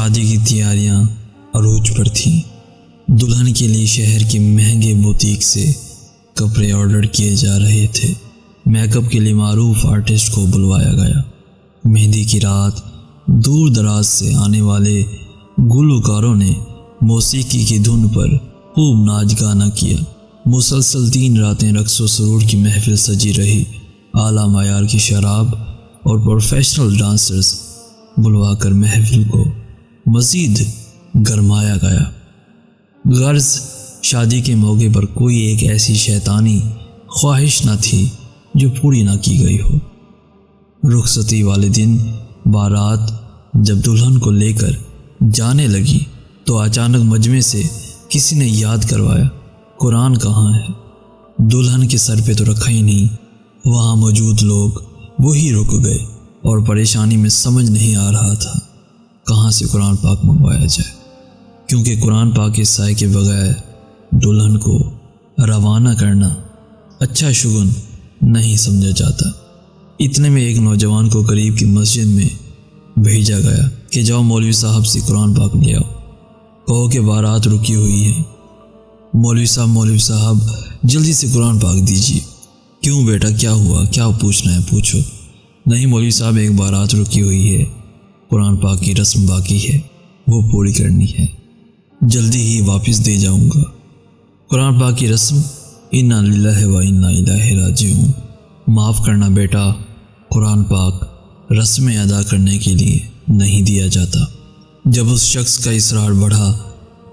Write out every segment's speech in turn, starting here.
شادی کی تیاریاں عروج پر تھیں۔ دلہن کے لیے شہر کے مہنگے بوتیک سے کپڑے آرڈر کیے جا رہے تھے۔ میک اپ کے لیے معروف آرٹسٹ کو بلوایا گیا۔ مہندی کی رات دور دراز سے آنے والے گلوکاروں نے موسیقی کی دھن پر خوب ناچ گانا کیا۔ مسلسل 3 راتیں رقص و سرور کی محفل سجی رہی۔ اعلیٰ معیار کی شراب اور پروفیشنل ڈانسرز بلوا کر محفل کو مزید گرمایا گیا۔ غرض شادی کے موقع پر کوئی ایک ایسی شیطانی خواہش نہ تھی جو پوری نہ کی گئی ہو۔ رخصتی والے دن بارات جب دلہن کو لے کر جانے لگی تو اچانک مجمع سے کسی نے یاد کروایا، قرآن کہاں ہے؟ دلہن کے سر پہ تو رکھا ہی نہیں۔ وہاں موجود لوگ وہی رک گئے اور پریشانی میں سمجھ نہیں آ رہا تھا کہاں سے قرآن پاک منگوایا جائے، کیونکہ قرآن پاک کے سائے کے بغیر دلہن کو روانہ کرنا اچھا شگن نہیں سمجھا جاتا۔ اتنے میں ایک نوجوان کو قریب کی مسجد میں بھیجا گیا کہ جاؤ مولوی صاحب سے قرآن پاک لے آؤ، کہو کہ بارات رکی ہوئی ہے۔ مولوی صاحب جلدی سے قرآن پاک دیجیے۔ کیوں بیٹا، کیا ہوا؟ کیا پوچھنا ہے پوچھو۔ نہیں مولوی صاحب، ایک بارات رکی ہوئی ہے، قرآن پاک کی رسم باقی ہے، وہ پوری کرنی ہے، جلدی ہی واپس دے جاؤں گا۔ قرآن پاک کی رسم انا للہ و انا الیہ راجعون۔ معاف کرنا بیٹا، قرآن پاک رسمیں ادا کرنے کے لیے نہیں دیا جاتا۔ جب اس شخص کا اصرار بڑھا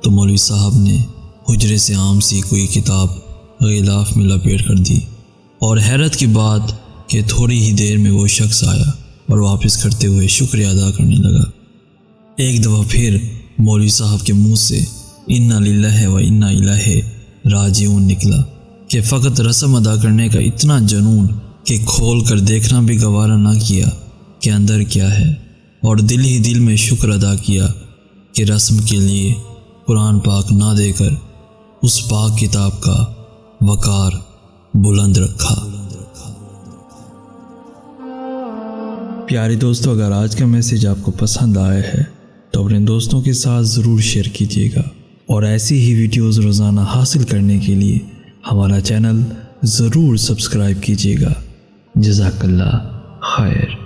تو مولوی صاحب نے حجرے سے عام سی کوئی کتاب غلاف میں لپیٹ کر دی، اور حیرت کی بات کہ تھوڑی ہی دیر میں وہ شخص آیا اور واپس کرتے ہوئے شکریہ ادا کرنے لگا۔ ایک دفعہ پھر مولوی صاحب کے منہ سے انا للہ و انا الیہ راجعون نکلا کہ فقط رسم ادا کرنے کا اتنا جنون کہ کھول کر دیکھنا بھی گوارا نہ کیا کہ اندر کیا ہے، اور دل ہی دل میں شکر ادا کیا کہ رسم کے لیے قرآن پاک نہ دے کر اس پاک کتاب کا وقار بلند رکھا۔ پیارے دوستو، اگر آج کا میسیج آپ کو پسند آیا ہے تو اپنے دوستوں کے ساتھ ضرور شیئر کیجیے گا، اور ایسی ہی ویڈیوز روزانہ حاصل کرنے کے لیے ہمارا چینل ضرور سبسکرائب کیجیے گا۔ جزاک اللہ خیر۔